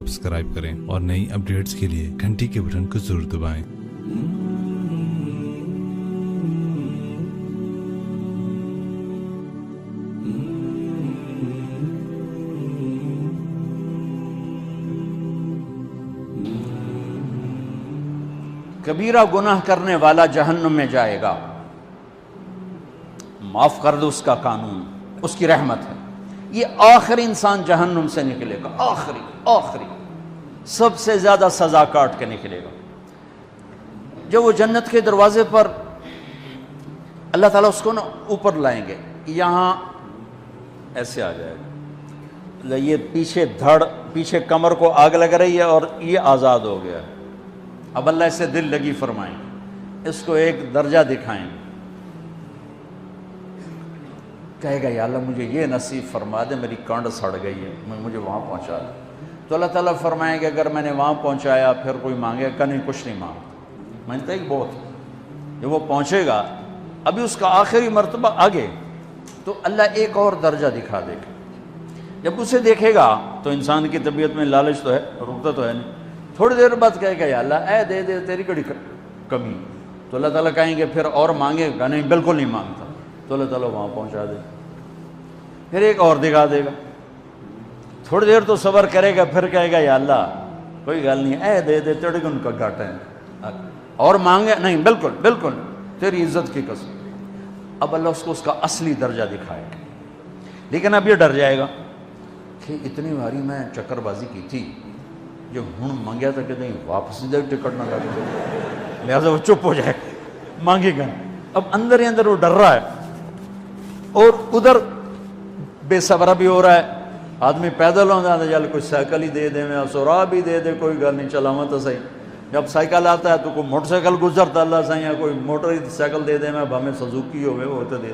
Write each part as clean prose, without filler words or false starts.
Subscribe करें और नई अपडेट्स के लिए घंटी के बटन को जरूर दबाएं। कबीरा गुनाह करने वाला जहन्नुम में जाएगा, माफ कर दो उसका कानून, उसकी रहमत है। ये आखिरी इंसान जहन्नुम से निकलेगा, आखिरी सबसे ज्यादा सजा काट के निकलेगा। जब वो जन्नत के दरवाजे पर अल्लाह ताला उसको ना ऊपर लाएंगे, यहाँ ऐसे आ जाएगा, ये पीछे कमर को आग लग रही है और ये आज़ाद हो गया। अब अल्लाह इससे दिल लगी फरमाएंगे, इसको एक दर्जा दिखाएंगे, कहेगा या अल्लाह मुझे ये नसीब फरमा दे, मेरी कांड सड़ गई है, मुझे वहाँ पहुँचा दे। तो अल्लाह ताला फरमाएंगे अगर मैंने वहाँ पहुँचाया फिर कोई मांगेगा का नहीं, कुछ नहीं मांगता, मानता ही बहुत। जब वो पहुँचेगा अभी उसका आखिरी मर्तबा आगे, तो अल्लाह एक और दर्जा दिखा देगा। जब उसे देखेगा तो इंसान की तबीयत में लालच तो है, रुकता तो है नहीं, थोड़ी देर बाद कहेगा या अल्लाह ऐ दे दे, तेरी कड़ी कमी। तो अल्लाह ताला कहेंगे फिर और मांगेगा, नहीं बिल्कुल नहीं मांगता। तो अल्लाह ताला वहाँ पहुँचा दे, फिर एक और दिखा देगा, थोड़ी देर तो सब्र करेगा, फिर कहेगा या अल्लाह कोई गल नहीं, ऐ दे दे, तेरे को उनका घाटा है, और मांगे नहीं बिल्कुल बिल्कुल तेरी इज्जत की कसम। अब अल्लाह उसको उसका असली दर्जा दिखाएगा। लेकिन अब ये डर जाएगा कि इतनी बारी मैं चक्करबाजी की थी, जो हूँ मंगया था कि नहीं वापस दे टिकट ना लगे, लिहाजा वो चुप हो जाए, मांगेगा। अब अंदर ही अंदर वो डर रहा है और उधर बेसब्रा भी हो रहा है। आदमी पैदल होता है, चल कोई साइकिल ही दे दे, मैं सोरा भी दे दे, कोई गल नहीं, चलावा तो सही। जब साइकिल आता है तो कोई मोटरसाइकिल गुजरता अल्लाह सही है, कोई मोटर साइकिल दे दे, मैं भाਵੇਂ सजुकी हो वो तो दे।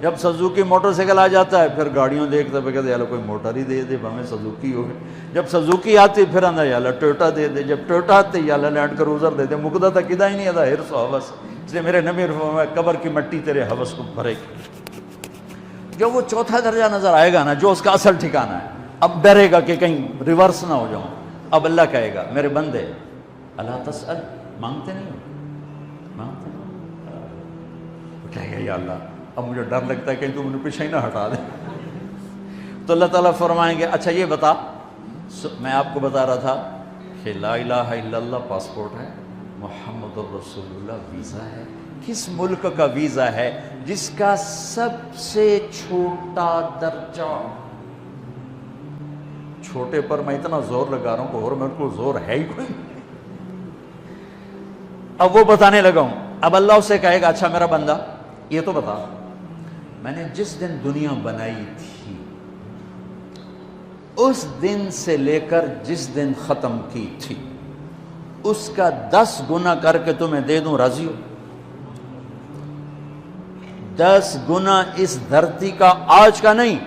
जब सजुकी मोटरसाइकिल आ जाता है फिर गाड़ियों देखते पे कहते यार कोई मोटर ही दे दे, भाਵੇਂ सजुकी हो। जब सजुकी आती फिर आंदा यार टोयोटा दे दे, जब टोयोटा आती यार लैंड क्रूजर दे दे, मुकदा तो किदा ही नहीं आता हिरस हवस। इसलिए मेरे नबी फरमाया कब्र की मिट्टी तेरे हवस को भरेगी। जब वो चौथा दर्जा नजर आएगा ना, जो उसका असल ठिकाना है, अब डरेगा कि कहीं रिवर्स ना हो जाऊं। अब अल्लाह कहेगा मेरे बंदे अल्लाह तसअल, मांगते नहीं हो, मांगते नहीं। कहेगा या अल्लाह अब मुझे डर लगता है कहीं तू मुझे पीछे ही ना हटा दे। तो अल्लाह ताला फरमाएंगे अच्छा ये बता, मैं आपको बता रहा था कि ला इलाहा इल्लल्लाह पासपोर्ट है, मुहम्मदुर रसूलुल्लाह वीज़ा है। किस मुल्क का वीज़ा है? जिसका सबसे छोटा दर्जा। छोटे पर मैं इतना जोर लगा रहा हूं और मेरे को जोर है ही कोई। अब वो बताने लगा हूं। अब अल्लाह उससे कहेगा अच्छा मेरा बंदा ये तो बता, मैंने जिस दिन दुनिया बनाई थी उस दिन से लेकर जिस दिन खत्म की थी उसका 10 गुना करके तुम्हें दे दूं, राजी हो? 10 गुना इस धरती का, आज का नहीं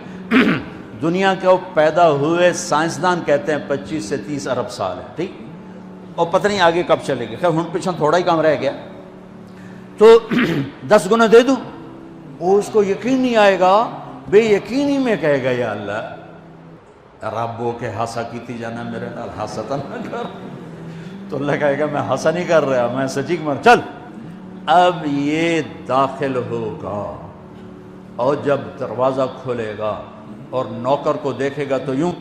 दुनिया के वो पैदा हुए साइंसदान कहते हैं 25 से 30 अरब साल है, ठीक? और पता नहीं आगे कब चलेगी, खैर हम पीछे थोड़ा ही काम रह गया। तो 10 गुना दे दूं, वो उसको यकीन नहीं आएगा, बेयकीनी में कहेगा या अल्लाह रब्बो के हासा की थी जाना मेरे नाल हासा ना कर। तो अल्लाह कहेगा मैं हासा नहीं कर रहा, मैं सच्ची मर चल। अब ये दाखिल होगा और जब दरवाज़ा खोलेगा और नौकर को देखेगा तो यूं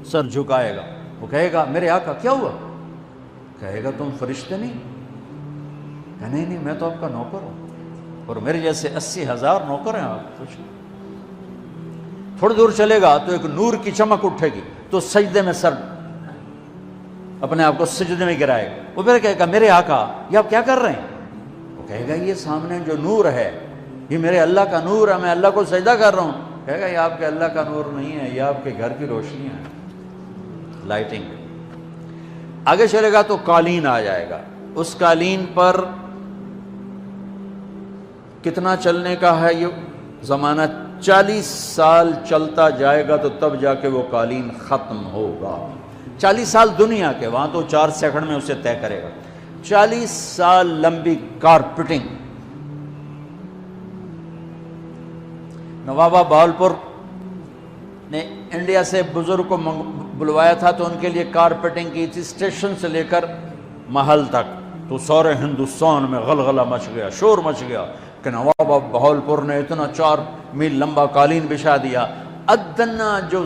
सर झुकाएगा, वो कहेगा मेरे आका क्या हुआ? कहेगा तुम फरिश्ते नहीं? कहा नहीं मैं तो आपका नौकर हूं और मेरे जैसे 80,000 नौकर हैं आप। कुछ थोड़ी दूर चलेगा तो एक नूर की चमक उठेगी, तो सजदे में सर अपने आप को सजदे में गिराएगा। वो फिर कहेगा मेरे आका ये आप क्या कर रहे हैं? वो कहेगा ये सामने जो नूर है ये मेरे अल्लाह का नूर है, मैं अल्लाह को सजदा कर रहा हूँ। कहेगा ये आपके अल्लाह का नूर नहीं है, ये आपके घर की रोशनी है, लाइटिंग। आगे चलेगा तो कालीन आ जाएगा, उस कालीन पर कितना चलने का है ये जमाना? 40 साल चलता जाएगा तो तब जाके वो कालीन खत्म होगा। 40 साल दुनिया के, वहां तो 4 सेकंड में उसे तय करेगा। 40 साल लंबी कारपेटिंग। नवाबा बावलपुर ने इंडिया से बुजुर्ग को بلوایا تھا تو ان کے لیے کارپیٹنگ کی تھی اسٹیشن سے لے کر محل تک، تو سارے ہندوستان میں غلغلہ مچ گیا، شور مچ گیا کہ نواب بہاولپور نے اتنا 4 میل لمبا قالین بچھا دیا۔ ادنا جو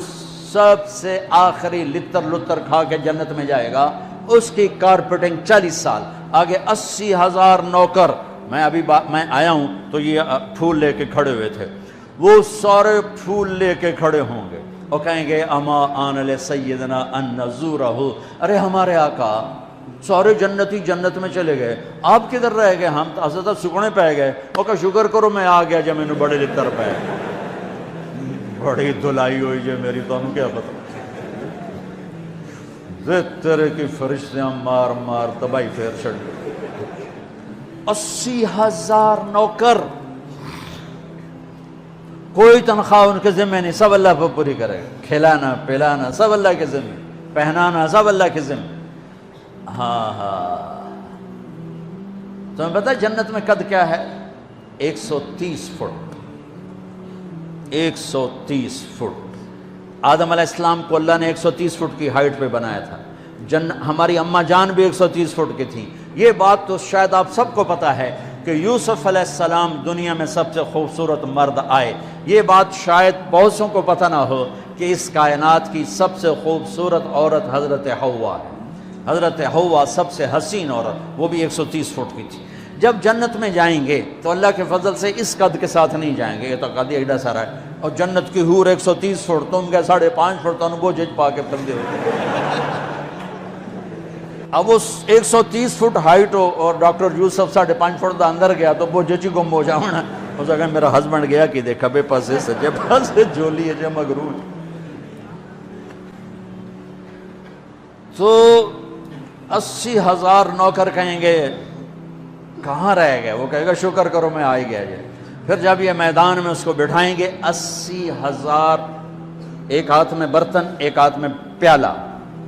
سب سے آخری لتر کھا کے جنت میں جائے گا اس کی کارپیٹنگ 40 سال، آگے 80,000 نوکر، میں آیا ہوں تو یہ پھول لے کے کھڑے ہوئے تھے، وہ سارے پھول لے کے کھڑے ہوں گے اور کہیں گے اما آن لسیدنا ان نزورہ، ارے ہمارے آقا سارے جنتی جنت میں چلے گئے، آپ کدھر رہ گئے؟ ہم تو حضرت سکنے پہ گئے، وہ کہ شکر کرو میں آ گیا جب میں نے بڑے لتر پہ، بڑی دھلائی ہوئی جو میری، تو ہم کیا پتا تیرے کی فرشتیاں مار مار تباہی پھیر چھڑ گئے۔ 80,000 نوکر، کوئی تنخواہ ان کے ذمہ نہیں، سب اللہ پہ پوری کرے گا، کھلانا پلانا سب اللہ کے ذمہ، پہنانا سب اللہ کے ذمہ۔ ہاں تمہیں پتہ جنت میں قد کیا ہے؟ 130 فٹ، 130 فٹ۔ آدم علیہ السلام کو اللہ نے 130 فٹ کی ہائٹ پہ بنایا تھا، ہماری اماں جان بھی 130 فٹ کی تھی۔ یہ بات تو شاید آپ سب کو پتہ ہے کہ یوسف علیہ السلام دنیا میں سب سے خوبصورت مرد آئے، یہ بات شاید بہت سوں کو پتہ نہ ہو کہ اس کائنات کی سب سے خوبصورت عورت حضرت حوا ہے۔ حضرت حوا سب سے حسین عورت، وہ بھی 130 فٹ کی تھی۔ جب جنت میں جائیں گے تو اللہ کے فضل سے اس قد کے ساتھ نہیں جائیں گے، یہ تو قد ایڈا سارا ہے، اور جنت کی حور 130 فٹ، تم کیا 5.5 فٹ، تو وہ جج پا کے پندے ہوتے۔ اب اس 130 فٹ ہائٹ ہو اور ڈاکٹر یوسف 5.5 فٹ دا اندر گیا تو وہ جچی گم ہو جاؤنا، اس کہ میرا ہسبینڈ گیا کہ دیکھا بے پاسے سجے پاسے جولی ہے جو مغرور۔ تو 80,000 نوکر کہیں گے کہاں رہ گئے؟ وہ کہے گا شکر کرو میں آ ہی گیا جائے۔ پھر جب یہ میدان میں اس کو بٹھائیں گے، 80,000، ایک ہاتھ میں برتن ایک ہاتھ میں پیالہ،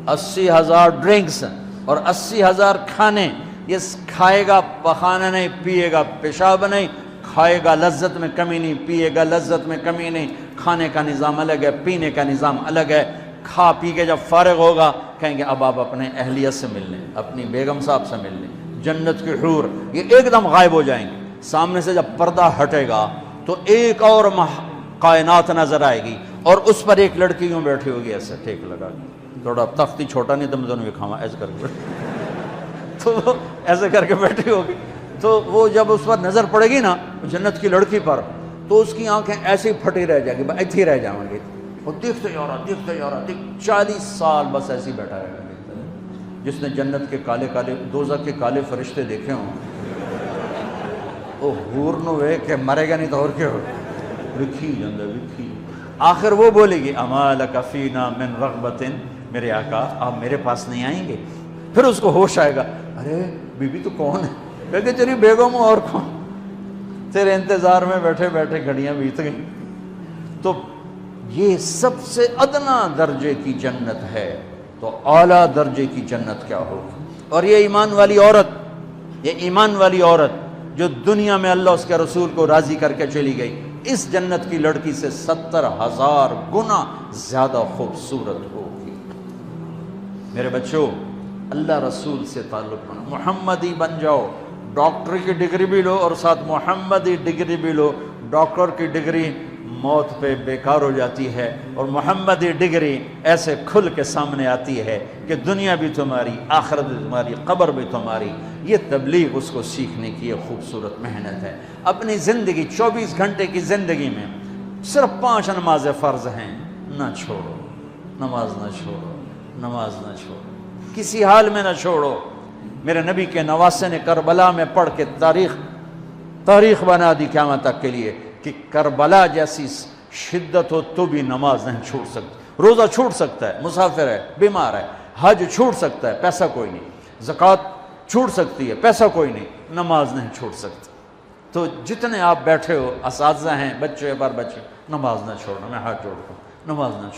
80,000 ڈرنکس اور 80,000 کھانے، یہ کھائے گا پخانا نہیں، پیے گا پیشاب نہیں، کھائے گا لذت میں کمی نہیں، پیے گا لذت میں کمی نہیں، کھانے کا نظام الگ ہے، پینے کا نظام الگ ہے۔ کھا پی کے جب فارغ ہوگا کہیں گے اب آپ اپنے اہلیت سے مل لیں، اپنی بیگم صاحب سے مل لیں۔ جنت کی حور یہ ایک دم غائب ہو جائیں گے، سامنے سے جب پردہ ہٹے گا تو ایک اور کائنات نظر آئے گی، اور اس پر ایک لڑکی یوں بیٹھی ہوگی ایسے ٹھیک لگا کے، تھوڑا تختی چھوٹا نہیں تو میں دونوں بھی کھاواں ایسے کر کے، تو وہ ایسے کر کے بیٹھی ہوگی، تو وہ جب اس پر نظر پڑے گی نا جنت کی لڑکی پر، تو اس کی آنکھیں ایسی پھٹی رہ جائیں گی، ایتھی ہی رہ جائیں گی، وہ دیکھتے جا رہا 40 سال بس ایسے ہی بیٹھا رہے گا۔ جس نے جنت کے کالے کالے دوزخ کے کالے فرشتے دیکھے ہوں، وہ حور نو وے کہ مرے گا نہیں تو اور کیا ہو، لکھی جندہ لکھی۔ آخر وہ بولے گی اما لک فینا من رغبت، میرے آقا آپ میرے پاس نہیں آئیں گے؟ پھر اس کو ہوش آئے گا، ارے بی بی تو کون ہے؟ کہ تیری بیگم اور کون، تیرے انتظار میں بیٹھے بیٹھے گھڑیاں بیت گئیں۔ تو یہ سب سے ادنا درجے کی جنت ہے، تو اعلیٰ درجے کی جنت کیا ہوگی؟ اور یہ ایمان والی عورت، یہ ایمان والی عورت جو دنیا میں اللہ اس کے رسول کو راضی کر کے چلی گئی، اس جنت کی لڑکی سے 70,000 گنا زیادہ خوبصورت ہوگی۔ میرے بچوں، اللہ رسول سے تعلق بنا، محمدی بن جاؤ، ڈاکٹر کی ڈگری بھی لو اور ساتھ محمدی ڈگری بھی لو۔ ڈاکٹر کی ڈگری موت پہ بیکار ہو جاتی ہے، اور محمدی ڈگری ایسے کھل کے سامنے آتی ہے کہ دنیا بھی تمہاری، آخرت بھی تمہاری، قبر بھی تمہاری۔ یہ تبلیغ اس کو سیکھنے کی ایک خوبصورت محنت ہے۔ اپنی زندگی 24 گھنٹے کی زندگی میں صرف 5 نمازیں فرض ہیں، نہ چھوڑو، نماز نہ چھوڑو، نماز نہ چھوڑو، کسی حال میں نہ چھوڑو۔ میرے نبی کے نواسے نے کربلا میں پڑھ کے تاریخ بنا دی قیامت تک کے لیے کہ کربلا جیسی شدت ہو تو بھی نماز نہیں چھوٹ سکتی۔ روزہ چھوٹ سکتا ہے، مسافر ہے، بیمار ہے، حج چھوٹ سکتا ہے، پیسہ کوئی نہیں، زکوٰۃ چھوٹ سکتی ہے، پیسہ کوئی نہیں، نماز نہیں چھوٹ سکتی۔ تو جتنے آپ بیٹھے ہو، اساتذہ ہیں، بچے پر بچے، نماز نہ چھوڑنا، میں ہاتھ جوڑتا ہوں، نماز نہ چھوڑنا۔